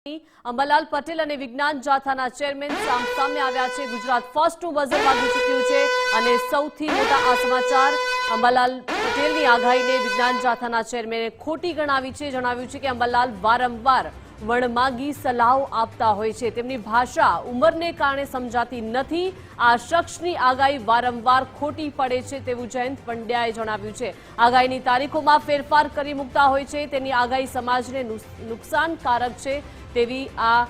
અંબાલાલ પટેલ અને વિજ્ઞાન જાથાના ચેરમેન સામે આવ્યા છે। ગુજરાત ફર્સ્ટનું બઝર વાગી ચૂક્યું છે અને સૌથી મોટા આ સમાચાર અંબાલાલ પટેલની આગાહીને વિજ્ઞાન જાથાના ચેરમેને ખોટી ગણાવી છે। જણાવ્યું છે કે અંબાલાલ વારંવાર વણમાગી સલાહો આપતા હોય છે, તેમની ભાષા ઉંમરને કારણે સમજાતી નથી। આ શખ્સની આગાહી વારંવાર ખોટી પડે છે તેવું જયંત પંડ્યાએ જણાવ્યું છે। આગાહીની તારીખોમાં ફેરફાર કરી મૂકતા હોય છે, તેની આગાહી સમાજને નુકસાનકારક છે તેવી આ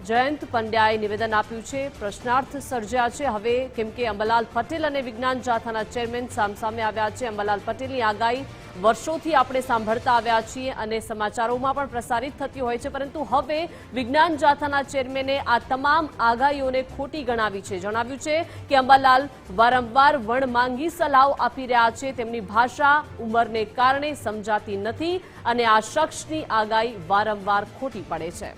જયંત પંડ્યાએ નિવેદન આપ્યું છે। પ્રશ્નાર્થ સર્જ્યા છે હવે, કેમ કે અંબાલાલ પટેલ અને વિજ્ઞાન જાથાના ચેરમેન સામે આવ્યા છે। અંબાલાલ પટેલની આગાહી વર્ષોથી આપણે સાંભળતા આવ્યા છીએ અને સમાચારોમાં પણ પ્રસારિત થતી હોય છે, પરંતુ હવે વિજ્ઞાન જાથાના ચેરમેને આ તમામ આગાહીઓને ખોટી ગણાવી છે। જણાવ્યું છે કે અંબાલાલ વારંવાર વણમાંગી સલાહો આપી રહ્યા છે, તેમની ભાષા ઉંમરને કારણે સમજાતી નથી અને આ શખ્સની આગાહી વારંવાર ખોટી પડે છે।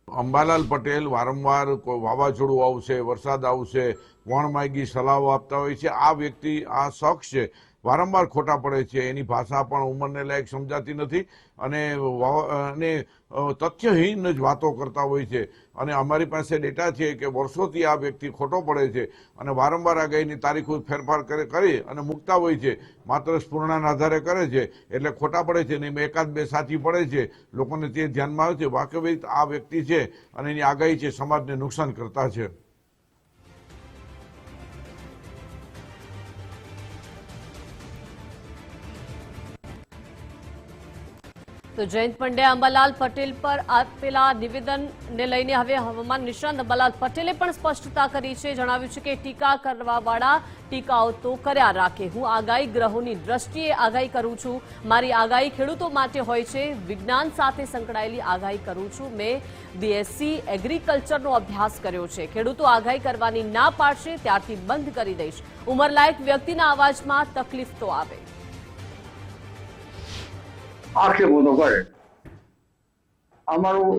અંબાલાલ પટેલ વારંવાર વાવાઝોડું આવશે, વરસાદ આવશે, વણમાગી સલાહો આપતા હોય છે। આ વ્યક્તિ, આ શખ્સ છે, વારંવાર ખોટા પડે છે। એની ભાષા પણ ઉંમરને લાયક સમજાતી નથી અને તથ્યહીન જ વાતો કરતા હોય છે। અને અમારી પાસે ડેટા છે કે વર્ષોથી આ વ્યક્તિ ખોટો પડે છે અને વારંવાર આગાહીની તારીખો ફેરફાર કરી અને મૂકતા હોય છે, માત્ર સ્ફૂર્ણાના આધારે કરે છે, એટલે ખોટા પડે છે। અને એકાદ બે સાચી પડે છે, લોકોને તે ધ્યાનમાં આવે છે। વાસ્તવિક આ વ્યક્તિ છે અને એની આગાહી છે સમાજને નુકસાન કરતા છે। તો જયંત પંડ્યા અંબાલાલ પટેલ પર આપેલા નિવેદનને લઈને હવે હવામાન નિષ્ણાત અંબાલાલ પટેલે પણ સ્પષ્ટતા કરી છે। જણાવ્યું છે કે ટીકા કરવાવાળા ટીકાઓ તો કર્યા રાખે, હું આગાહી ગ્રહોની દ્રષ્ટિએ આગાહી કરું છું। મારી આગાહી ખેડૂતો માટે હોય છે, વિજ્ઞાન સાથે સંકળાયેલી આગાહી કરું છું। મેં બીએસસી એગ્રીકલ્ચરનો અભ્યાસ કર્યો છે। ખેડૂતો આગાહી કરવાની ના પાડશે ત્યારથી બંધ કરી દઈશ। ઉંમરલાયક વ્યક્તિના અવાજમાં તકલીફ તો આવે। આક્ષેપો તો કરે, અમારું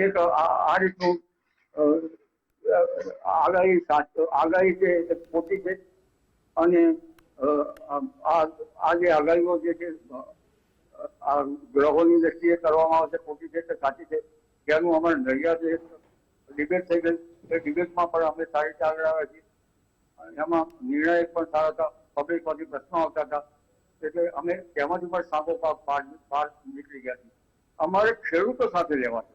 એક આ રીતનું આગાહી છે એ ખોટી છે અને આ જે આગાહીઓ જે છે આ ગ્રહોની દ્રષ્ટિએ કરવામાં આવે છે ખોટી છે કે સાચી છે, ત્યાંનું અમારે નડિયાદ જે ડિબેટ થઈ ગઈ, એ ડિબેટમાં પણ અમે સારી રીતે આગળ આવ્યા છીએ। એમાં નિર્ણાયક પણ સારા હતા, પબ્લિકમાંથી પ્રશ્નો આવતા હતા, એટલે અમે તેમાંથી પણ સાંભો બહાર નીકળી ગયા છીએ। અમારે ખેડૂતો સાથે લેવા છે।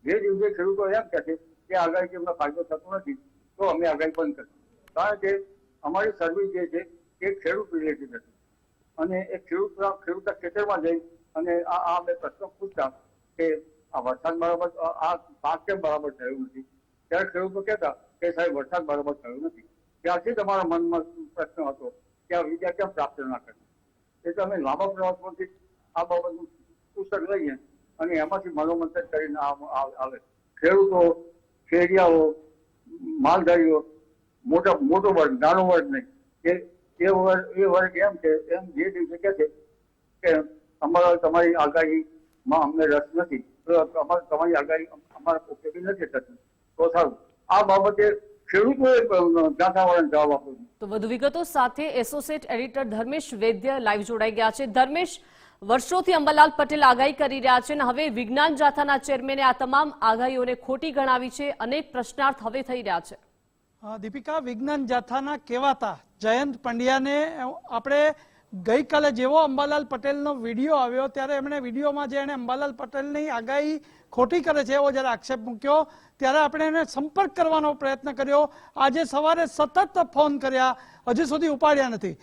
જે દિવસે ખેડૂતો એમ કહે છે કે આગાહીથી અમને ફાયદો થતો નથી, તો અમે આગાહી બંધ કરીશું। કારણ કે અમારી સર્વિસ જે છે એ ખેડૂત રિલેટેડ હતી અને એ ખેડૂતના ખેતરમાં જઈ અને આ અમે પ્રશ્નો પૂછતા કે આ વરસાદ બરાબર, આ પાક કેમ બરાબર થયો નથી, ત્યારે ખેડૂતો કહેતા કે સાહેબ વરસાદ બરાબર થયો નથી। ત્યારથી તમારા મનમાં પ્રશ્ન હતો કે આ વિદ્યા કેમ પ્રાપ્ત ના કરી। એટલે અમે લાંબા પ્રવાસમાંથી આ બાબતનું પુસ્તક લઈએ અને એમાંથી મનોમંથન કરીને આવે। ખેડૂતો, શેરિયાઓ, માલધારીઓ, મોટો વર્ગ, નાનો વર્ગ નહીં, એ વર્ગ એમ કે એમ જે દિવસે કહે છે કે તમારી આગાહીમાં અમને રસ નથી, તો તમારી આગાહી અમારા ઉપયોગી નથી થતી, તો સારું। આ બાબતે ખેડૂતોએ જાથાવાળાને જવાબ આપ્યો। તો વધુ વિગતો સાથે એસોસિએટ એડિટર ધર્મેશ વૈદ્ય લાઈવ જોડાઈ ગયા છે। ધર્મેશ, વર્ષોથી અંબાલાલ પટેલ આગાહી કરી રહ્યા છે અને હવે વિજ્ઞાન જાથાના ચેરમેને આ તમામ આગાહીઓને ખોટી ગણાવી છે, અનેક પ્રશ્નાર્થ હવે થઈ રહ્યા છે। દીપિકા, વિજ્ઞાન જાથાના કહેવાતા જયંત પંડ્યાને આપણે ગઈકાલે જેવો અંબાલાલ પટેલનો વિડીયો આવ્યો ત્યારે એમણે વિડીયોમાં જે એને અંબાલાલ પટેલની આગાહી ખોટી કરે છે એવો જ્યારે આક્ષેપ મૂક્યો ત્યારે આપણે એને સંપર્ક કરવાનો પ્રયત્ન કર્યો। આજે સવારે સતત ફોન કર્યા, હજુ સુધી ઉપાડ્યા નથી।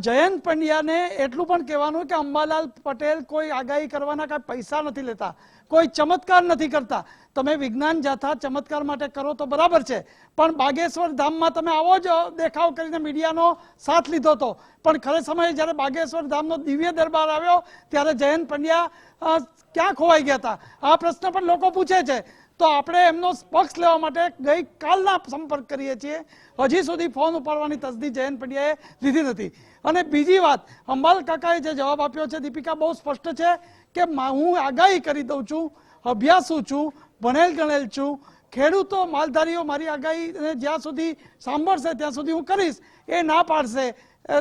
જયંત પંડ્યાને એટલું પણ કહેવાનું કે અંબાલાલ પટેલ કોઈ આગાહી કરવાના કાંઈ પૈસા નથી લેતા, કોઈ ચમત્કાર નથી કરતા। તમે વિજ્ઞાન જાથા ચમત્કાર માટે કરો તો બરાબર છે, પણ બાગેશ્વર ધામમાં તમે આવો જ દેખાવ કરીને મીડિયાનો સાથ લીધો હતો, પણ ખરે સમયે જ્યારે બાગેશ્વર ધામનો દિવ્ય દરબાર આવ્યો ત્યારે જયંત પંડ્યા ક્યાં ખોવાઈ ગયા હતા, આ પ્રશ્ન પણ લોકો પૂછે છે। તો આપણે એમનો પક્ષ લેવા માટે ગઈકાલના સંપર્ક કરીએ છીએ, હજી સુધી ફોન ઉપાડવાની તસદી જયંત પંડ્યાએ લીધી નથી। અને બીજી વાત, અંબાલાલ કાકાએ જે જવાબ આપ્યો છે દીપિકા, બહુ સ્પષ્ટ છે કે હું આગાહી કરી દઉં છું, અભ્યાસુ છું, ભણેલ ગણેલ છું, ખેડૂતો, માલધારીઓ મારી આગાહીને જ્યાં સુધી સાંભળશે ત્યાં સુધી હું કરીશ, એ ના પાડશે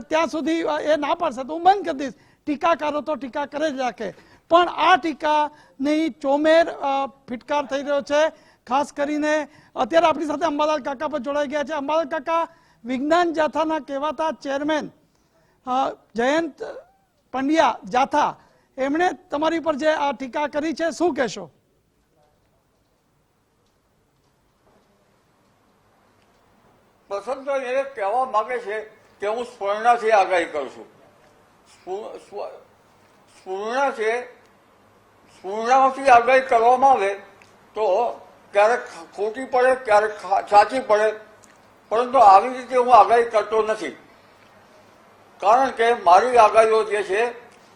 ત્યાં સુધી એ ના પાડશે તો હું બંધ કરી દઈશ। ટીકાકારો તો ટીકા કરે જ રાખે। પણ આ ટીકાની ચોમેર ફિટકાર થઈ રહ્યો છે. ખાસ કરીને અત્યારે આપણી સાથે અંબાલાલ કાકા પર જોડાઈ ગયા છે. અંબાલાલ કાકા, વિજ્ઞાન જાથાના કહેવાતા ચેરમેન જયંત પંડ્યા જાથા, એમણે તમારી પર જે આ ટીકા કરી છે, શું કહેશો? પ્રથમ તો એ કહેવા માંગે છે કે હું સ્પર્ણાથી આગાહી કરું છું. સ્પૂર્ણાથી આગાહી કરવામાં આવે તો ક્યારેક ખોટી પડે, ક્યારેક સાચી પડે, પરંતુ આવી રીતે હું આગાહી કરતો નથી. કારણ કે મારી આગાહીઓ જે છે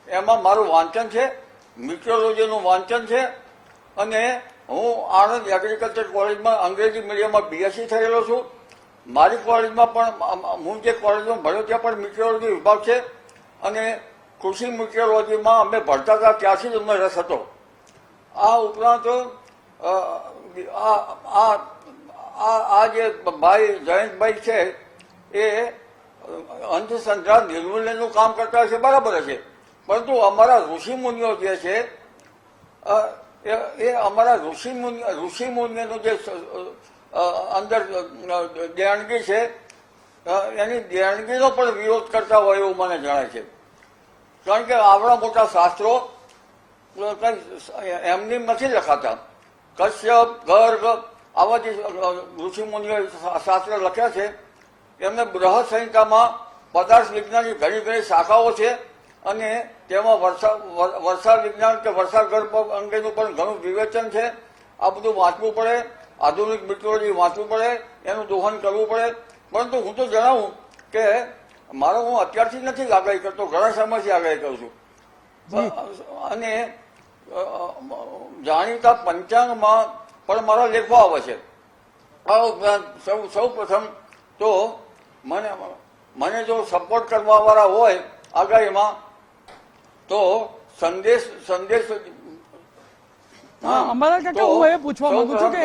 એમાં મારું વાંચન છે, મિક્રોલોજીનું વાંચન છે, અને હું આણંદ એગ્રીકલ્ચર કોલેજમાં અંગ્રેજી મીડિયમમાં બીએસસી થયેલો છું. મારી કોલેજમાં પણ, હું જે કોલેજમાં ભણ્યો ત્યાં પણ મિક્રોલોજી વિભાગ છે, અને કૃષિ મિક્રોલોજીમાં અમે ભણતા હતા ત્યાંથી જ અમને રસ હતો. આ ઉપરાંત આ જે ભાઈ જયંતભાઈ છે એ અંધશ્રદ્ધા નિર્મૂલનનું કામ કરતા હશે, બરાબર છે, પરંતુ અમારા ઋષિમુનિઓ જે છે એ અમારા ઋષિમુનિઓનું જે અંદર દેણગી છે એની દેણગીનો પણ વિરોધ કરતા હોય એવું મને જણાય છે. કારણ કે આવડા મોટા શાસ્ત્રો એમની નથી લખાતા. કશ્યપ, ગર્ગ આવા જે ઋષિમુનિઓ શાસ્ત્ર લખ્યા છે એમને બૃહદ સંહિતામાં પદાર્થ વિજ્ઞાનની ઘણી ઘણી શાખાઓ છે, અને તેમાં વર્ષા વિજ્ઞાન કે વર્ષા ગર્ભ અંગેનું પણ ઘણું વિવેચન છે. આ બધું વાંચવું પડે, આધુનિક મિત્રોજી વાંચવું પડે, એનું દોહન કરવું પડે. પરંતુ હું તો જણાવું કે હું અત્યારથી નથી આગાહી કરતો, ઘણા સમયથી આગાહી કરું છું. અને જાણીતા પંચાંગમાં પણ મારા લેખો આવે છે. આ ઉપરાંત સૌ પ્રથમ તો મને જો સપોર્ટ કરવા વાળા હોય આગાહીમાં તો સંદેશ અંબાલાલ કાકા, હું એ પૂછવા માંગુ છું કે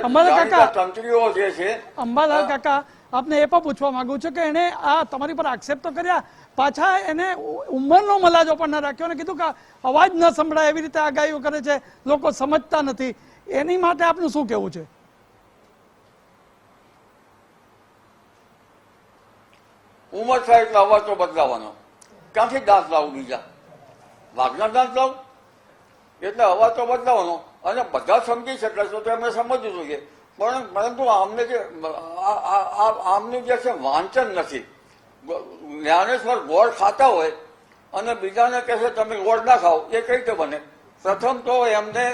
અંબાલાલ કાકા, તંત્રીઓ જે છે, અંબાલાલ કાકા, આપને એ પણ પૂછવા માંગુ છું કે એને આ તમારી પર આક્ષેપ તો કર્યા, પાછા એને ઉંમરનો મલાજો પણ ના રાખ્યો અને કીધું કે અવાજ ન સંભળાય એવી રીતે આગાહીઓ કરે છે, લોકો સમજતા નથી. એની માટે આપનું શું કહેવું છે? ઉંમર થાય એટલે અવાજ તો બદલાવાનો. ક્યાંથી દાંત લાવું? બીજા વાઘના દાંત લાવું? એટલે અવાજ તો બદલાવાનો. અને બધા સમજી શકે છે તો એમને સમજવું જોઈએ. પરંતુ આમનું જે છે વાંચન નથી. જ્ઞાનેશ્વર ગોળ ખાતા હોય અને બીજાને કહે છે તમે ગોળ ના ખાઓ, એ કઈ રીતે બને? પ્રથમ તો એમને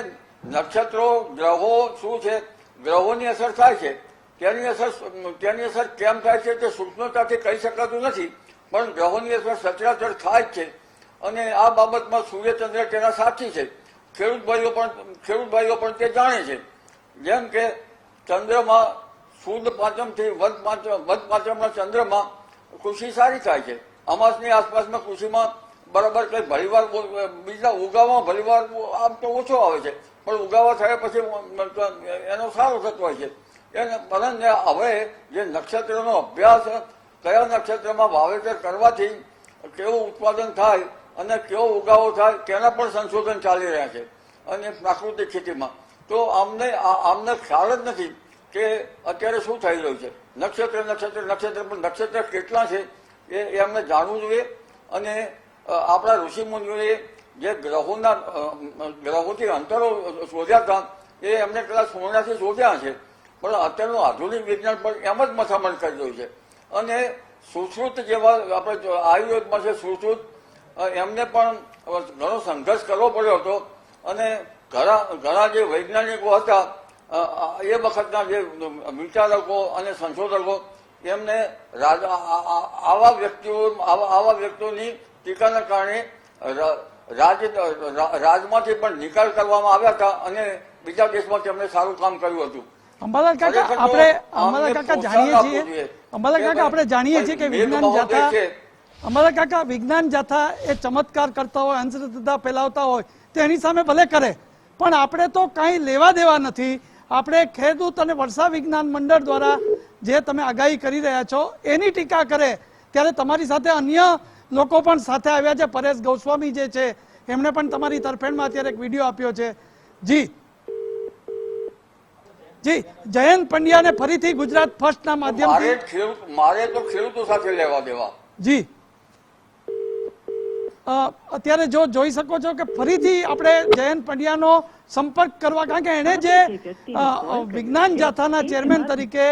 નક્ષત્રો, ગ્રહો શું છે, ગ્રહોની અસર થાય છે. તેની અસર કેમ થાય છે તે સૂક્ષ્મતાથી કહી શકાતું નથી, પણ ગ્રહોની અસર સચરાચર થાય જ છે. અને આ બાબતમાં સૂર્યચંદ્ર તેના સાક્ષી છે. ખેડૂત ભાઈઓ પણ તે જાણે છે. જેમ કે ચંદ્રમાં સુદ પાંચમથી વદ પાંચમના ચંદ્રમાં કૃષિ સારી થાય છે. અમાસની આસપાસમાં કૃષિમાં બરાબર કઈ ભલીવાર બીજા ઉગાવામાં ભલીવાર આમ તો ઓછો આવે છે, પણ ઉગાવા થયા પછી એનો સારો થતો હોય છે. પરંતુ હવે જે નક્ષત્રનો અભ્યાસ, કયા નક્ષત્રમાં વાવેતર કરવાથી કેવું ઉત્પાદન થાય અને કેવો ઉગાવો થાય તેના પણ સંશોધન ચાલી રહ્યા છે. અને પ્રાકૃતિક ખેતીમાં તો આમને ખ્યાલ જ નથી કે અત્યારે શું થઈ રહ્યું છે. નક્ષત્ર પણ નક્ષત્ર કેટલા છે એ એમને જાણવું જોઈએ. અને આપણા ઋષિમુનિઓએ જે ગ્રહોથી અંતરો શોધ્યા હતા એ એમને કદાચ પૂર્ણથી શોધ્યા છે, પણ અત્યારનું આધુનિક વિજ્ઞાન પણ એમ જ મથામણ કરી રહ્યું છે. અને સુશ્રુત જેવા આપણે આયુર્વેદમાં છે સુશ્રુત, એમને પણ ઘણો સંઘર્ષ કરવો પડ્યો હતો. અને ઘણા જે વૈજ્ઞાનિકો હતા એ વખતના જે વિચારકો અને સંશોધકો એમને આવા વ્યક્તિઓની ટીકાના કારણે રાજમાંથી પણ નિકાલ કરવામાં આવ્યા હતા અને બીજા દેશમાં તેમણે સારું કામ કર્યું હતું. અંબાલાલ કાકા, આપણે જાણીએ છીએ કે અંબાલાલ કાકા વિજ્ઞાન જાથા એ ચમત્કાર કરતા હોય, અંધશ્રદ્ધા ફેલાવતા હોય તો એની સામે ભલે કરે, પણ આપણે તો કાંઈ લેવા દેવા નથી. આપણે ખેડૂત અને વર્ષા વિજ્ઞાન મંડળ દ્વારા જે તમે આગાહી કરી રહ્યા છો એની ટીકા કરે ત્યારે તમારી સાથે અન્ય લોકો પણ સાથે આવ્યા છે. પરેશ ગોસ્વામી જે છે એમણે પણ તમારી તરફેણમાં અત્યારે એક વિડીયો આપ્યો છે. જી જી, જયંત પંડ્યાને ફરીથી ગુજરાત ફર્સ્ટના માધ્યમથી મારે તો ખેડૂતો સાથે લેવા દેવા. જી, અત્યારે જો જોઈ શકો છો કે ફરીથી આપણે જયંત પંડ્યાનો સંપર્ક કરવા, કારણ કે એણે જે વિજ્ઞાન જાથાના ચેરમેન તરીકે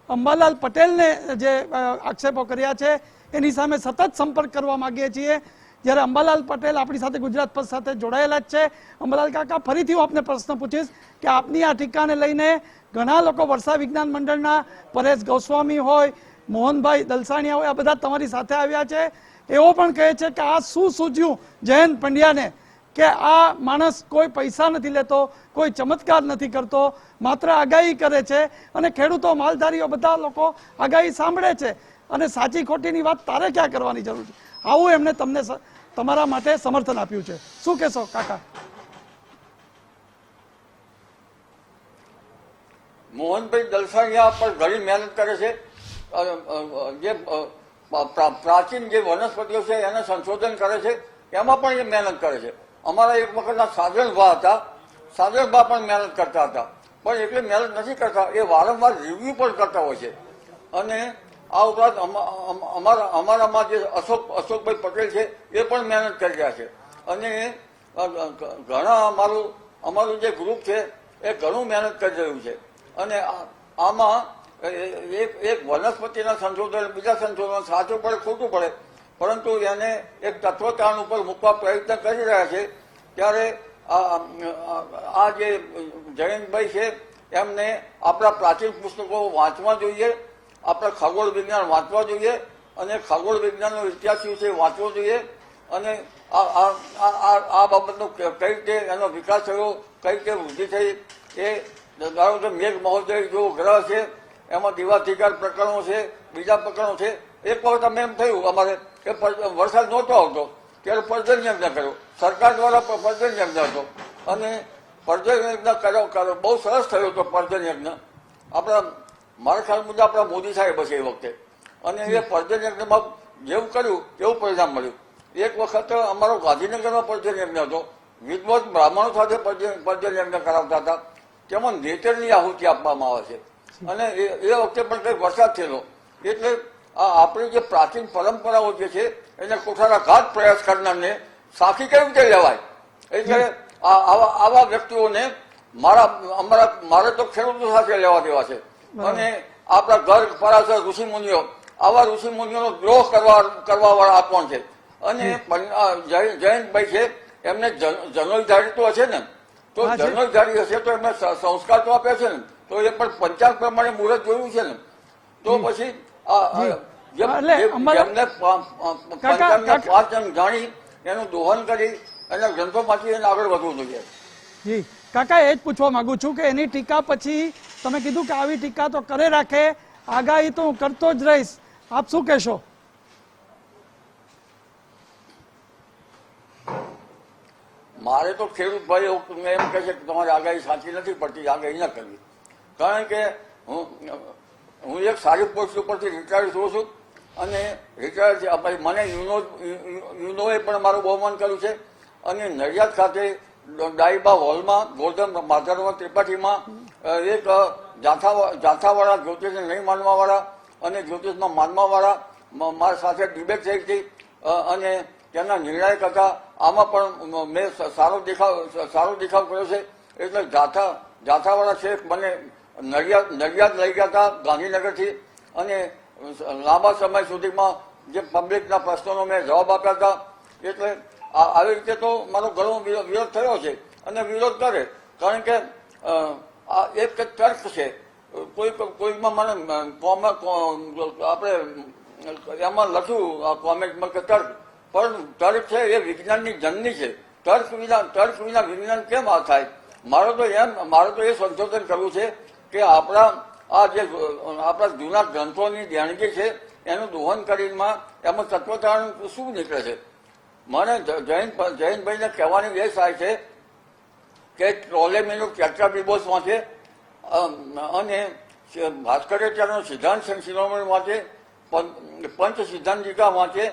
અંબાલાલ પટેલને જે આક્ષેપો કર્યા છે એની સામે સતત સંપર્ક કરવા માંગીએ છીએ. જ્યારે અંબાલાલ પટેલ આપણી સાથે ગુજરાત ફર્સ્ટ સાથે જોડાયેલા જ છે. અંબાલાલ કાકા, ફરીથી હું આપને પ્રશ્ન પૂછીશ કે આપની આ ટીકાને લઈને ઘણા લોકો વર્ષા વિજ્ઞાન મંડળના પરેશ ગોસ્વામી હોય, મોહનભાઈ દલસાણીયા હોય, આ બધા તમારી સાથે આવ્યા છે. એવો પણ કહે છે કે આ શું સૂઝ્યું જયંત પંડ્યાને કે આ માણસ કોઈ પૈસા નથી લેતો, કોઈ ચમત્કાર નથી કરતો, માત્ર આગાહી કરે છે અને ખેડૂતો, માલધારીઓ બધા લોકો આગાહી સાંભળે છે અને સાચી ખોટીની વાત તારે ક્યાં કરવાની જરૂર છે. આવું એમણે તમને તમારા માટે સમર્થન આપ્યું છે. શું કહેશો કાકા? મોહનભાઈ દલસાણીયા પર ઘણી મહેનત કરે છે. જે પ્રાચીન જે વનસ્પતિઓ છે એને સંશોધન કરે છે, એમાં પણ એ મહેનત કરે છે. અમારા એક વખતના સાજણભા હતા, સાજણભા પણ મહેનત કરતા હતા, પણ એટલી મહેનત નથી કરતા. એ વારંવાર રિવ્યુ પણ કરતા હોય છે. અને આ ઉપરાંત અમારામાં જે અશોકભાઈ પટેલ છે એ પણ મહેનત કરી રહ્યા છે. અને ઘણા અમારું જે ગ્રુપ છે એ ઘણું મહેનત કરી રહ્યું છે. અને આમાં એક વનસ્પતિના સંશોધન, બીજા સંશોધન સાચું પડે ખોટું પડે, પરંતુ એને એક તત્વતાણ ઉપર મૂકવા પ્રયત્ન કરી રહ્યા છે. ત્યારે આ જે જયંતભાઈ છે એમને આપણા પ્રાચીન પુસ્તકો વાંચવા જોઈએ, આપણે ખગોળ વિજ્ઞાન વાંચવા જોઈએ અને ખગોળ વિજ્ઞાનનો ઇતિહાસ વિશે વાંચવો જોઈએ. અને આ બાબતનો કઈ રીતે એનો વિકાસ થયો, કઈ રીતે વૃદ્ધિ થઈ, એ ધારો કે મેઘ મહોદય જેવો ગ્રહ છે, એમાં દિવાધિકાર પ્રકરણો છે, બીજા પ્રકરણો છે. એક વખત અમે એમ થયું અમારે કે વરસાદ નહોતો આવતો, ત્યારે પર્જન્ય યજ્ઞ કર્યો, સરકાર દ્વારા પર્જન્ય યજ્ઞ હતો અને પર્જન્ય યજ્ઞ કર્યો બહુ સરસ થયો હતો પર્જન્ય યજ્ઞ. આપણા મારા ખ્યાલ મુજબ આપણા મોદી સાહેબ હશે એ વખતે. અને એ પર્જન્ય યજ્ઞમાં જેવું કર્યું એવું પરિણામ મળ્યું. એક વખત અમારો ગાંધીનગરમાં પર્જન્ય યજ્ઞ હતો, વિદ્વત બ્રાહ્મણો સાથે પર્જન્ય યજ્ઞ કરાવતા હતા. તેમાં નેતરની આહુતિ આપવામાં આવે છે. અને એ વખતે પણ કંઈક વરસાદ થયેલો. એટલે આપણી જે પ્રાચીન પરંપરાઓ જે છે એને કોઠારાઘાત પ્રયાસ કરનારને સાખી કેવી રીતે લેવાય? એટલે આવા વ્યક્તિઓને મારે તો ખેડૂતો સાથે લેવા દેવા છે. અને આપણા ઘર પરાસર ઋષિમુનિઓ, આવા ઋષિમુનિઓનો દ્રોહ કરવા વાળા આ કોણ છે? અને જયંતભાઈ છે એમને જનોઈધારી તો હશે ને, તો જનોઈધારી હશે તો એમને સંસ્કાર તો આપ્યા છે ને, તો એ પણ પંચાંગ પ્રમાણે મુહૂર્ત જોયું છે ને, તો પછી એમને પંચાંગના 5 જણ જાણી એનું દોહન કરી અને ગ્રંથોમાંથી એને આગળ વધવું જોઈએ. જી કાકા, એ જ પૂછવા માંગુ છું કે એની ટીકા પછી તમે કીધું કે આવી ટીકા તો કરે રાખે, આગાહી તો હું કરતો જ રહીશ, આપ શું કહેશો? મારે તો ખેડૂત ભાઈ એમ કહે છે કે તમારી આગાહી સાચી નથી પડતી, આગાહી ન કરવી. કારણ કે હું એક સારી પોસ્ટ ઉપરથી રિટાયર થયો છું અને રિટાયર મને યુનોએ પણ મારું બહુમાન કર્યું છે. અને નડિયાદ ખાતે ડાઈબા હોલમાં ગોર્ધન માધવરાવ ત્રિપાઠીમાં એક જાથાવાળા, જ્યોતિષને નહીં માનવાવાળા અને જ્યોતિષમાં માનવાવાળા મારી સાથે ડિબેટ થઈ હતી અને તેના નિર્ણાયક હતા. આમાં પણ મેં સારો દેખાવ કર્યો છે. એટલે જાથાવાળા છે મને નડિયાદ લઈ ગયા હતા ગાંધીનગરથી અને લાંબા સમય સુધીમાં જે પબ્લિકના પ્રશ્નોનો મેં જવાબ આપ્યા હતા. એટલે આવી રીતે તો મારો ઘણો વિરોધ થયો છે અને વિરોધ કરે, કારણ કે આ એક તર્ક છે. કોઈમાં મને આપણે એમાં લખ્યું કોમેન્ટમાં કે તર્ક, પણ તર્ક છે એ વિજ્ઞાનની જનની છે. તર્ક વિના વિજ્ઞાન કેમ થાય? મારે તો એ સંશોધન કરવું છે કે આપણા જૂના ગ્રંથોની દેણગી છે એનું દોહન કરીને એમાં તત્વતાણ શું નીકળે છે. મને જયંતભાઈને કહેવાની એ થાય છે કે ટોલેમીનું ટેટ્રાબીબોસ વાંચે અને ભાસ્કરાચાર્યનો સિદ્ધાંત શિરોમણી વાંચે, પંચ સિદ્ધાંતિકા વાંચે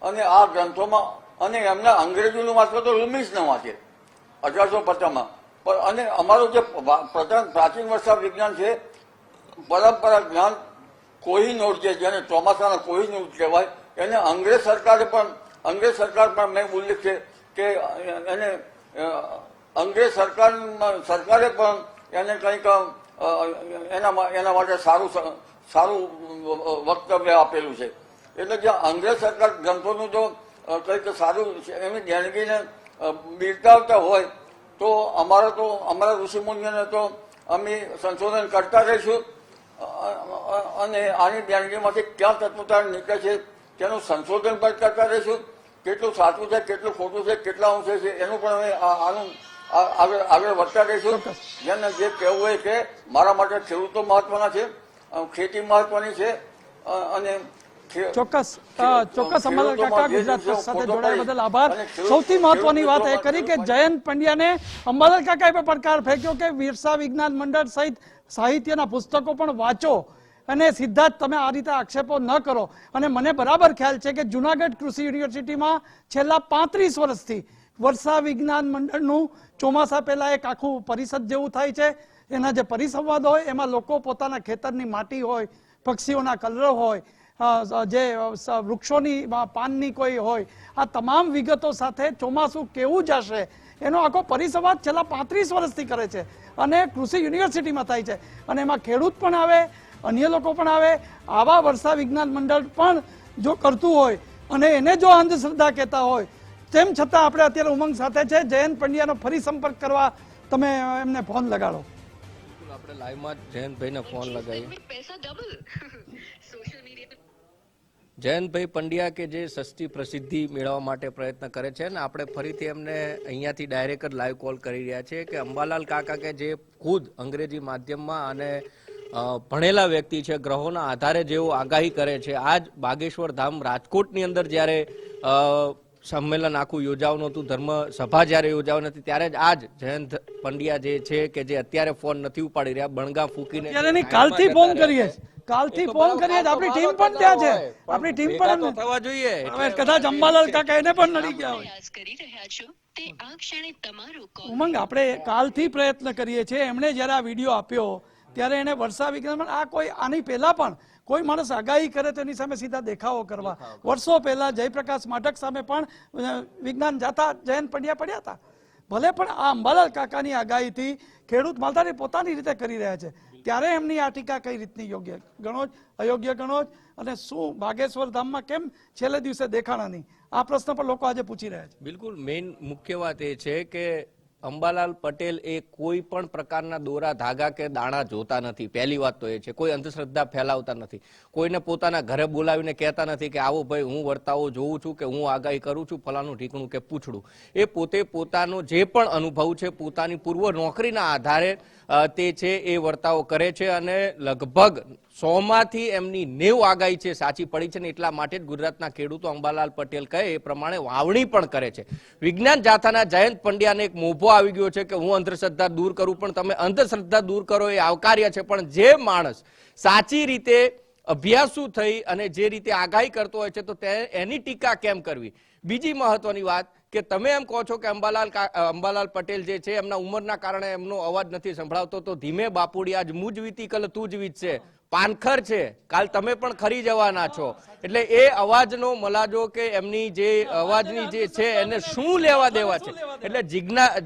અને આ ગ્રંથોમાં અને એમના અંગ્રેજીનું વાંચો તો લુમિસ ન વાંચે 1850માં. પણ અને અમારું જે પ્રાચીન વર્ષા વિજ્ઞાન છે, પરંપરા જ્ઞાન કોહિનૂર છે, જેને ચોમાસાના કોહિનૂર કહેવાય, એને અંગ્રેજ સરકાર પણ મેં ઉલ્લેખ છે કે એને અંગ્રેજ સરકારે પણ એને કંઈક એના માટે સારું વક્તવ્ય આપેલું છે. એટલે જે અંગ્રેજ સરકાર ગ્રંથોનું તો કંઈક સારું એની દેણગીને બિરદાવતા હોય તો અમારા ઋષિમુનિઓને તો અમે સંશોધન કરતા રહીશું અને આની દેણગીમાંથી ક્યાં તત્વતા નીકળે છે તેનું સંશોધન પણ કરતા રહીશું. કેટલું સાચું છે, કેટલું ખોટું છે, કેટલા અંશે છે એનું પણ અમે આનું આગળ વધતા રહીશું. જેને જે કહેવું હોય કે મારા માટે ખેડૂતો મહત્વના છે, ખેતી મહત્વની છે અને ચોક્કસ અંબાલાલ કાકા ગુજરાત સાથે જોડાયા બદલ આભાર. સૌથી મહત્વની વાત એ કરી કે જયંત પંડ્યાને અંબાલાલ કાકાએ પણ પડકાર ફેંક્યો કે વિરસા વિજ્ઞાન મંડળ સહિત સાહિત્યના પુસ્તકો પણ વાંચો અને સીધા જ તમે આ રીતે આક્ષેપો ન કરો. અને મને બરાબર ખ્યાલ છે કે જુનાગઢ કૃષિ યુનિવર્સિટીમાં છેલ્લા 35 વર્ષથી વર્ષા વિજ્ઞાન મંડળનું ચોમાસા પહેલા એક આખું પરિષદ જેવું થાય છે. એના જે પરિસંવાદ હોય એમાં લોકો પોતાના ખેતરની માટી હોય, પક્ષીઓના કલરો હોય, જે વૃક્ષોની પાનની કોઈ હોય, આ તમામ વિગતો સાથે ચોમાસું કેવું જશે એનો આખો પરિસંવાદ છેલ્લા 35 વર્ષથી કરે છે અને કૃષિ યુનિવર્સિટીમાં થાય છે. અને એમાં ખેડૂત પણ આવે, અન્ય લોકો પણ આવે. આવા વર્ષા વિજ્ઞાન મંડળ પણ જો કરતું હોય અને એને જો અંધશ્રદ્ધા કહેતા હોય, તેમ છતાં આપણે અત્યારે ઉમંગ સાથે છે જયંત પંડ્યાનો ફરી સંપર્ક કરવા તમે એમને ફોન લગાડો. આપણે લાઈવમાં જયંતભાઈને ફોન લગાવી. જયંતભાઈ પંડ્યા કે જે સસ્તી પ્રસિદ્ધિ મેળવવા માટે પ્રયત્ન કરે છે ને આપણે ફરીથી એમને અહીંયાથી ડાયરેક્ટ લાઈવ કોલ કરી રહ્યા છે કે અંબાલાલ કાકા કે જે ખુદ અંગ્રેજી માધ્યમમાં અને ભણેલા વ્યક્તિ છે, ગ્રહોના આધારે જેઓ આગાહી કરે છે. આજ બાગેશ્વર ધામ રાજકોટની અંદર જ્યારે સંમેલન આખું યોજાવાનું હતું, ધર્મ સભા જ્યારે યોજાવાની હતી, ત્યારે જ આજ જયંત પંડ્યા જે છે કે જે અત્યારે ફોન નથી ઉપાડી રહ્યા, બણગા ફૂકીને કાલથી ફોન કરીએ આપણી ટીમ પણ ત્યાં છે. આપણી ટીમ પણ થવા જોઈએ. કદાચ અંબાલાલ કાકા એને પણ નડી ગયા હોય. ઉમંગ આપણે કાલથી પ્રયત્ન કરીએ છીએ. એમણે જયારે આ વિડીયો આપ્યો ત્યારે એને વર્ષા વિજ્ઞાન આની પહેલા પણ કોઈ માણસ આગાહી કરે તો એની સામે સીધા દેખાવો કરવા. વર્ષો પહેલા જયપ્રકાશ માઢક સામે પણ વિજ્ઞાન જાતા જયંત પંડ્યા પડ્યા હતા. ભલે પણ આ અંબાલાલ કાકાની આગાહીથી ખેડૂત માલધારી પોતાની રીતે કરી રહ્યા છે, ત્યારે એમની આ ટીકા કઈ રીતની યોગ્ય ગણો જ, અયોગ્ય ગણો જ, અને શું બાગેશ્વર ધામમાં કેમ છેલ્લે દિવસે દેખાણા નહીં, આ પ્રશ્ન પણ લોકો આજે પૂછી રહ્યા છે. બિલકુલ મેઇન મુખ્ય વાત એ છે કે અંબાલાલ પટેલ એ કોઈ પણ પ્રકારના દોરા ધાગા કે દાણા જોતા નથી. પહેલી વાત તો એ છે. કોઈ અંધશ્રદ્ધા ફેલાવતા નથી. કોઈને પોતાના ઘરે બોલાવીને કહેતા નથી કે આવો ભાઈ હું વર્તાવો જોઉં છું કે હું આગાહી કરું છું ફલાનું ઠીકણું કે પૂછડું. એ પોતે પોતાનો જે પણ અનુભવ છે પોતાની પૂર્વ નોકરીના આધારે તે છે એ વર્તાવો કરે છે અને લગભગ 100માંથી એમની 90 આગાહી છે સાચી પડી છે ને એટલા માટે જ ગુજરાતના ખેડૂતો અંબાલાલ પટેલ કહે એ પ્રમાણે વાવણી પણ કરે છે. વિજ્ઞાન જાથાના જયંત પંડ્યાને એક મોભો આવી ગયો છે કે હું અંધશ્રદ્ધા દૂર કરું, પણ તમે અંધશ્રદ્ધા દૂર કરો એ આવકાર્ય છે, પણ જે માણસ સાચી રીતે અભ્યાસુ થઈ અને જે રીતે આગાહી કરતો હોય છે તો એની ટીકા કેમ કરવી. બીજી મહત્વની વાત કે તમે એમ કહો છો કે અંબાલાલ પટેલ જે છે એમના ઉંમરના કારણે એમનો અવાજ નથી સંભળાવતો, તો ધીમે બાપુડી આજ મુજ વીતી કલ તું જ વીતશે, પાનખર છે, કાલ તમે પણ ખરી જવાના છો. એટલે એ અવાજનો મલાજો કે એમની જે અવાજની જે છે એને શું લેવા દેવા છે. એટલે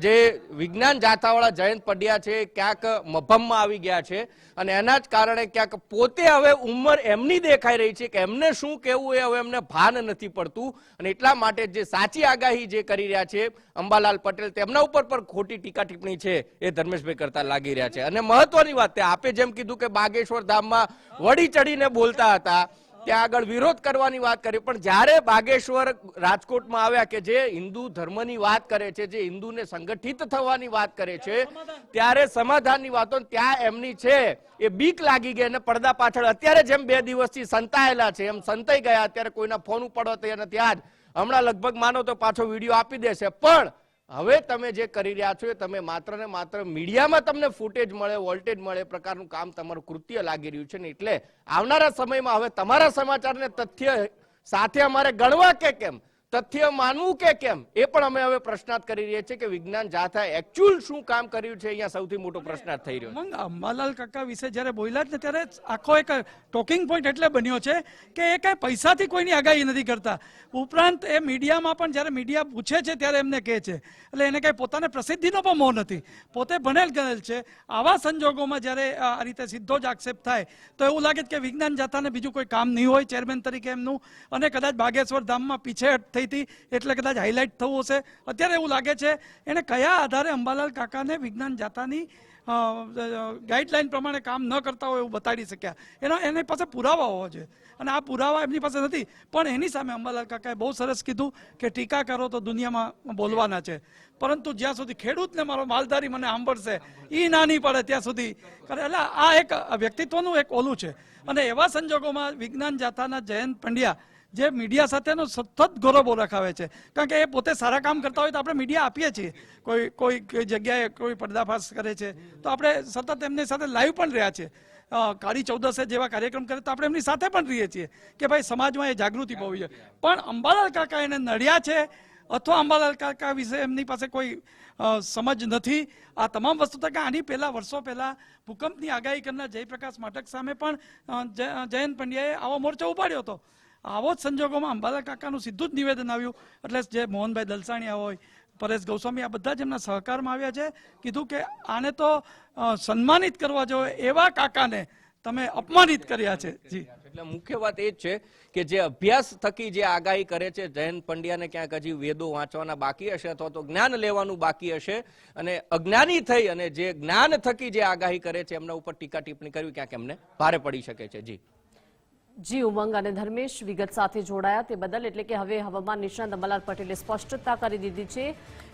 જે વિજ્ઞાન જાથાવાળા જયંત પંડ્યા છે ક્યાંક મભમમાં આવી ગયા છે અને એના જ કારણે ક્યાંક પોતે હવે ઉંમર એમની દેખાઈ રહી છે કે એમને શું કહેવું એ હવે એમને ભાન નથી પડતું અને એટલા માટે જે સાચી આગાહી જે કરી રહ્યા છે અંબાલાલ પટેલ તેમના ઉપર પણ ખોટી ટીકા ટિપ્પણી છે એ ધર્મેશભાઈ કરતા લાગી રહ્યા છે. અને મહત્વની વાત આપે જેમ કીધું કે બાગેશ્વર ધામમાં વડી ચડીને બોલતા હતા, ત્યાં આગળ વિરોધ કરવાની વાત કરી, પણ જ્યારે બાગેશ્વર રાજકોટમાં આવ્યા કે જે હિન્દુ ધર્મની વાત કરે છે, જે હિન્દુને સંગઠિત થવાની વાત કરે છે, ત્યારે સમાધાનની વાતો ત્યાં એમની છે એ બીક લાગી ગઈ અને પડદા પાછળ અત્યારે જેમ 2 દિવસથી સંતાયેલા છે એમ સંતાઈ ગયા. અત્યારે કોઈના ફોન ઉપાડવા તૈયાર નથી. આજ હમણાં લગભગ માનો તો પાછો વિડીયો આપી દેશે. પણ હવે તમે જે કરી રહ્યા છો એ તમે માત્ર ને માત્ર મીડિયામાં તમને ફૂટેજ મળે, વોલ્ટેજ મળે પ્રકારનું કામ તમારું કૃત્ય લાગી રહ્યું છે ને એટલે આવનારા સમયમાં હવે તમારા સમાચારને તથ્ય સાથે અમારે ગણવા કે કેમ તથ્ય માનવું કે કેમ એ પણ અમે હવે પ્રશ્નાર્થ કરી રહ્યા છીએ કે વિજ્ઞાન જાથા એકચ્યુઅલ શું કામ કર્યું છે, અહીંયા સૌથી મોટો પ્રશ્નાર્થ થઈ રહ્યો છે. ઉમંગ, અંબાલાલ કાકા વિશે જ્યારે બોલ્યા જ ને ત્યારે આખો એક ટોકિંગ પોઈન્ટ એટલે બન્યો છે કે એ કઈ પૈસાથી કોઈની આગાહી નથી કરતા. ઉપરાંત એ મીડિયામાં પણ જ્યારે મીડિયા પૂછે છે ત્યારે એમને કહે છે, એટલે એને કઈ પોતાને પ્રસિદ્ધિનો પણ મોહ નથી, પોતે ભણેલ ગણેલ છે. આવા સંજોગોમાં જ્યારે આ રીતે સીધો જ આક્ષેપ થાય તો એવું લાગે છે કે વિજ્ઞાન જાથાને બીજું કોઈ કામ નહીં હોય ચેરમેન તરીકે એમનું, અને કદાચ બાગેશ્વર ધામમાં પીછેહટ થઈ હતી એટલે કદાચ હાઇલાઇટ થવું હશે. અત્યારે એવું લાગે છે એને કયા આધારે અંબાલાલ કાકાને વિજ્ઞાન જાથાની ગાઈડલાઈન પ્રમાણે કામ ન કરતા હોય એવું બતાડી શક્યા. એની પાસે પુરાવા હોવો જોઈએ, અને આ પુરાવા એમની પાસે નથી. પણ એની સામે અંબાલાલ કાકાએ બહુ સરસ કીધું કે ટીકા કરો તો દુનિયામાં બોલવાના છે, પરંતુ જ્યાં સુધી ખેડૂતને મારો માલધારી મને સાંભળશે એ ના નહીં પડે ત્યાં સુધી કરે. એટલે આ એક વ્યક્તિત્વનું એક ઓલું છે. અને એવા સંજોગોમાં વિજ્ઞાન જાથાના જયંત પંડ્યા જે મીડિયા સાથેનો સતત ગૌરવો રખાવે છે, કારણ કે એ પોતે સારા કામ કરતા હોય તો આપણે મીડિયા આપીએ છીએ, કોઈ જગ્યાએ કોઈ પર્દાફાશ કરે છે તો આપણે સતત એમની સાથે લાઈવ પણ રહ્યા છીએ. કાળી ચૌદસે જેવા કાર્યક્રમ કરે તો આપણે એમની સાથે પણ રહીએ છીએ કે ભાઈ સમાજમાં એ જાગૃતિ હોવી જોઈએ. પણ અંબાલાલ કાકા એને નડ્યા છે અથવા અંબાલાલ કાકા વિશે એમની પાસે કોઈ સમજ નથી. આ તમામ વસ્તુ કે આની પહેલા વર્ષો પહેલા ભૂકંપની આગાહી કરનાર જયપ્રકાશ માટક સામે પણ જયંત પંડ્યાએ આવો મોરચો ઉપાડ્યો હતો. આવો જ સંજોગોમાં અંબાલાલ કાકાનું સીધું જ નિવેદન આવ્યું. એટલે જે મોહનભાઈ દલસાણીયા હોય, પરેશ ગૌસ્વામી, આ બધા જ એમના સહકારમાં આવ્યા છે. કીધું કે આને તો સન્માનિત કરવા જોઈએ, એવા કાકાને તમે અપમાનિત કર્યા છે. જી, એટલે મુખ્ય વાત એ જ છે કે જે અભ્યાસ થકી જે આગાહી કરે છે જયંત પંડ્યાને ક્યાંક હજી વેદો વાંચવાના બાકી હશે અથવા તો જ્ઞાન લેવાનું બાકી હશે, અને અજ્ઞાની થઈ અને જે જ્ઞાન થકી જે આગાહી કરે છે એમના ઉપર ટીકા ટિપ્પણી કરવી ક્યાંક એમને ભારે પડી શકે છે. જી ઉમંગ અને ધર્મેશ વિગત સાથે જોડાયા તે બદલ. એટલે કે હવે હવામાન નિષ્ણાત અંબાલાલ પટેલે સ્પષ્ટતા કરી દીધી છે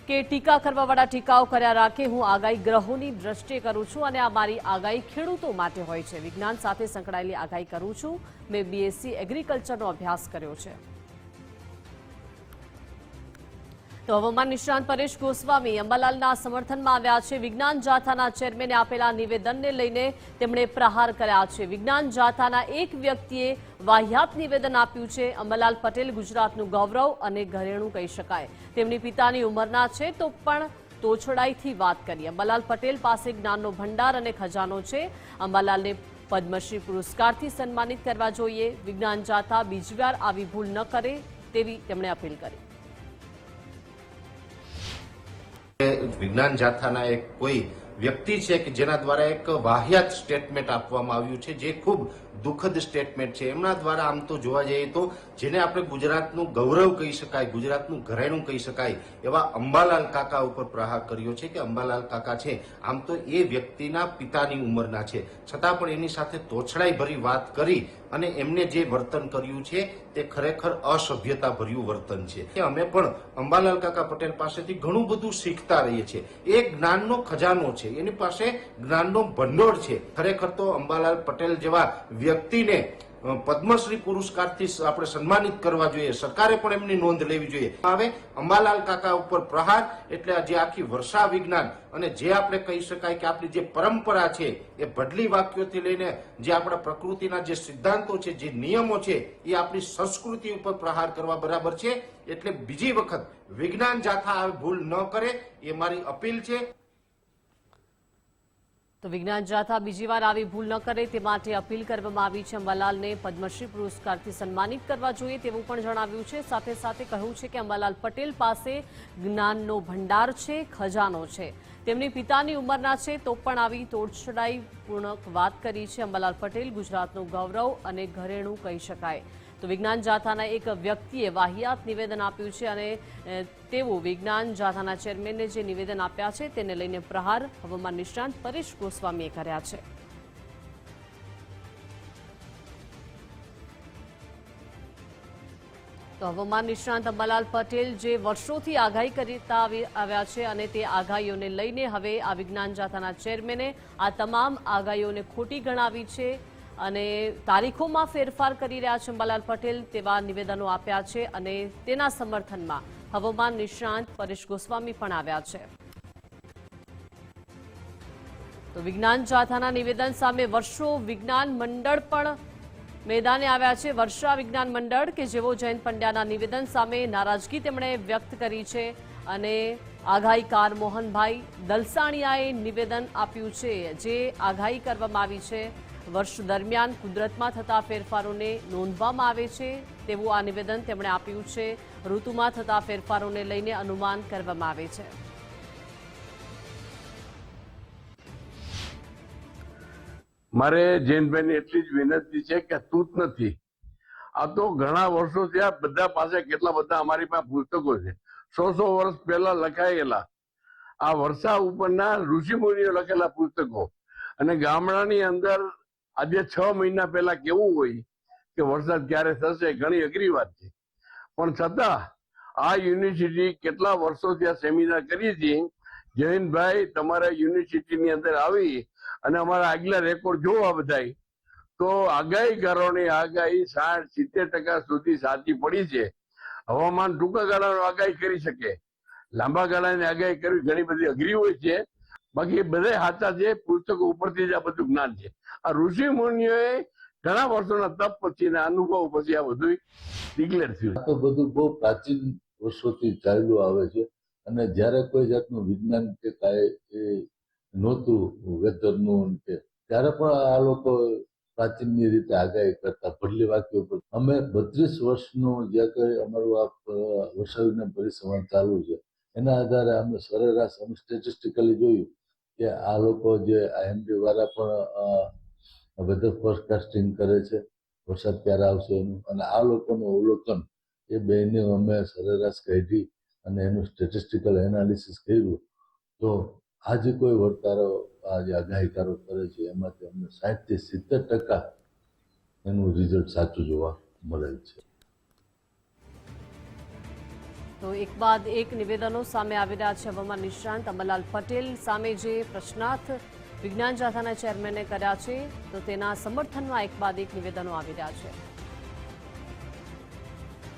કે ટીકા કરવાવાળા ટીકાઓ કર્યા રાખે, હું આગાહી ગ્રહોની દ્રષ્ટિએ કરું છું અને આ મારી આગાહી ખેડૂતો માટે હોય છે. વિજ્ઞાન સાથે સંકળાયેલી આગાહી કરું છું. મેં બીએસસી એગ્રીકલ્ચરનો અભ્યાસ કર્યો છે. તો હવામાન નિષ્ણાંત પરેશ ગોસ્વામી અંબાલાલના સમર્થનમાં આવ્યા છે. વિજ્ઞાન જાથાના ચેરમેને આપેલા નિવેદનને લઈને તેમણે પ્રહાર કર્યા છે. વિજ્ઞાન જાથાના એક વ્યક્તિએ વાહિયાત નિવેદન આપ્યું છે. અંબાલાલ પટેલ ગુજરાતનું ગૌરવ અને ઘરેણું કહી શકાય. તેમની પિતાની ઉંમરના છે તો પણ તોછડાઈથી વાત કરી. અંબાલાલ પટેલ પાસે જ્ઞાનનો ભંડાર અને ખજાનો છે. અંબાલાલને પદ્મશ્રી પુરસ્કારથી સન્માનિત કરવા જોઈએ. વિજ્ઞાન જાથા બીજી વાર આવી ભૂલ ન કરે તેવી તેમણે અપીલ કરી. વિજ્ઞાન જાથાના એક કોઈ વ્યક્તિ છે કે જેના દ્વારા એક વાહિયાત સ્ટેટમેન્ટ આપવામાં આવ્યું છે, જે ખૂબ દુઃખદ સ્ટેટમેન્ટ છે. એમના દ્વારા આમ તો જોવા જઈએ તો જેને આપણે ગુજરાતનું ગૌરવ કહી શકાય, ગુજરાતનું ઘરેણું કહી શકાય, એવા અંબાલાલ કાકા ઉપર પ્રહાર કર્યો છે. કે અંબાલાલ કાકા છે આમ તો એ વ્યક્તિના પિતાની ઉંમરના છે, છતાં પણ એની સાથે તોછડાઈ ભરી વાત કરી અને એમને જે વર્તન કર્યું છે તે ખરેખર અસભ્યતા ભર્યું વર્તન છે. અમે પણ અંબાલાલ કાકા પટેલ પાસેથી ઘણું બધું શીખતા રહીએ છીએ. એ જ્ઞાનનો ખજાનો છે, એની પાસે જ્ઞાનનો ભંડોળ છે. ખરેખર તો અંબાલાલ પટેલ જેવા વ્યક્તિને પદ્મશ્રી પુરસ્કારથી આપણે સન્માનિત કરવા જોઈએ. સરકારે પણ એમની નોંધ લેવી જોઈએ. હવે અંબાલાલ કાકા ઉપર પ્રહાર એટલે જે આખી વર્ષા વિજ્ઞાન અને જે આપણે કહી શકાય કે આપણી જે પરંપરા છે એ ભડલી વાક્યોથી લઈને જે આપણા પ્રકૃતિના જે સિદ્ધાંતો છે, જે નિયમો છે, એ આપણી સંસ્કૃતિ ઉપર પ્રહાર કરવા બરાબર છે. એટલે બીજી વખત વિજ્ઞાન જાથા આ ભૂલ ન કરે એ મારી અપીલ છે. તો વિજ્ઞાન જાથા બીજી વાર આવી ભૂલ ન કરે તે માટે અપીલ કરવામાં આવી છે. અંબાલાલને પદ્મશ્રી પુરસ્કારથી સન્માનિત કરવા જોઈએ તેવું પણ જણાવ્યું છે. સાથે સાથે કહ્યું છે કે અંબાલાલ પટેલ પાસે જ્ઞાનનો ભંડાર છે, ખજાનો છે. તેમની પિતાની ઉંમરના છે તો પણ આવી તોડછડાઈપૂર્ણક વાત કરી છે. અંબાલાલ પટેલ ગુજરાતનું ગૌરવ અને ઘરેણું કહી શકાય. તો વિજ્ઞાન જાથાના એક વ્યક્તિએ વાહિયાત નિવેદન આપ્યું છે અને તેઓ વિજ્ઞાન જાથાના ચેરમેને જે નિવેદન આપ્યા છે તેને લઈને પ્રહાર હવામાન નિષ્ણાંત પરેશ ગોસ્વામીએ કર્યા છે. તો હવામાન નિષ્ણાંત અંબાલાલ પટેલ જે વર્ષોથી આગાહી કરતા આવ્યા છે અને તે આગાહીઓને લઈને હવે આ વિજ્ઞાન જાથાના ચેરમેને આ તમામ આગાહીઓને ખોટી ગણાવી છે અને તારીખોમાં ફેરફાર કરી રહ્યા છે અંબાલાલ પટેલ તેવા નિવેદનો આપ્યા છે અને તેના સમર્થનમાં હવામાન નિષ્ણાંત પરેશ ગોસ્વામી પણ આવ્યા છે. તો વિજ્ઞાન જાથાના નિવેદન સામે વર્ષો વિજ્ઞાન મંડળ પણ મેદાને આવ્યા છે વર્ષા વિજ્ઞાન મંડળ કે જેઓ જયંત પંડ્યાના નિવેદન સામે નારાજગી તેમણે વ્યક્ત કરી છે અને આગાહીકાર મોહનભાઈ દલસાણીયાએ નિવેદન આપ્યું છે જે આગાહી કરવામાં આવી છે વર્ષ દરમિયાન કુદરતમાં થતા ફેરફારોને નોંધવામાં આવે છે તેવું આ નિવેદન તેમણે આપ્યું છે ઋતુમાં થતા ફેરફારોને લઈને અનુમાન કરવામાં આવે છે મારે જૈનભાઈની એટલી જ વિનંતી છે કે તૂત નથી. આ તો ઘણા વર્ષો થયા, બધા પાસે કેટલા બધા અમારી પાસે પુસ્તકો છે 100 વર્ષ પહેલા લખાયેલા આ વર્ષા ઉપરના ઋષિમુનિઓ લખેલા પુસ્તકો. અને ગામડાની અંદર આજે 6 મહિના પહેલા કેવું હોય કે વરસાદ ક્યારે થશે, ઘણી અઘરી વાત છે. પણ છતાં આ યુનિવર્સિટી કેટલા વર્ષોથી આ સેમિનાર કરી હતી. જયંતભાઈ તમારા યુનિવર્સિટીની અંદર આવી અને અમારા આગલા રેકોર્ડ જોવા બધાય તો આગાહીકારોની આગાહી 60-70% સુધી સાચી પડી છે. હવામાન ટૂંકા ગાળાની આગાહી કરી શકે, લાંબા ગાળાની આગાહી કરવી ઘણી બધી અઘરી હોય છે. બાકી બધા સાચા છે, પુસ્તકો ઉપરથી જ આ બધું જ્ઞાન છે. આ ઋષિ મુનિઓએ ઘણા વર્ષોના તપ પછી ના અનુભવ પછી આ બધું ડિક્લેર થયું. તો બધું બહુ પ્રાચીન વર્ષોથી ચાલ્યું આવે છે અને જ્યારે કોઈ જાતનું વિજ્ઞાન કે કાંઈ નહોતું વેધરનું કે ત્યારે પણ આ લોકો પ્રાચીનની રીતે આગાહી કરતા ભડલી વાક્યો પર. અમે 32 વર્ષનું જે કંઈ અમારું આ વર્ષાવિજ્ઞાન પરિસંવાદ ચાલુ છે એના આધારે અમે સરેરાશ અમે સ્ટેટિસ્ટિકલી જોયું કે આ લોકો જે IMD વાળા પણ વેધર ફોરકાસ્ટિંગ કરે છે, વરસાદ ક્યારે આવશે એનું, અને આ લોકોનું અવલોકન એ બેને અમે સરેરાશ કાઢી અને એનું સ્ટેટિસ્ટિકલ એનાલિસિસ કર્યું. તો આજે કોઈ વર્તારો આ જે આગાહીકારો કરે છે એમાંથી અમને 60 થી 70% એનું રિઝલ્ટ સાચું જોવા મળેલ છે. તો એક બાદ એક નિવેદનો સામે આવી રહ્યા છે હવામાન નિષ્ણાંત અંબાલાલ પટેલ સામે જે પ્રશ્નાર્થ વિજ્ઞાન જાથાના ચેરમેને કર્યા છે તો તેના સમર્થનમાં એક બાદ એક નિવેદનો આવી રહ્યા છે.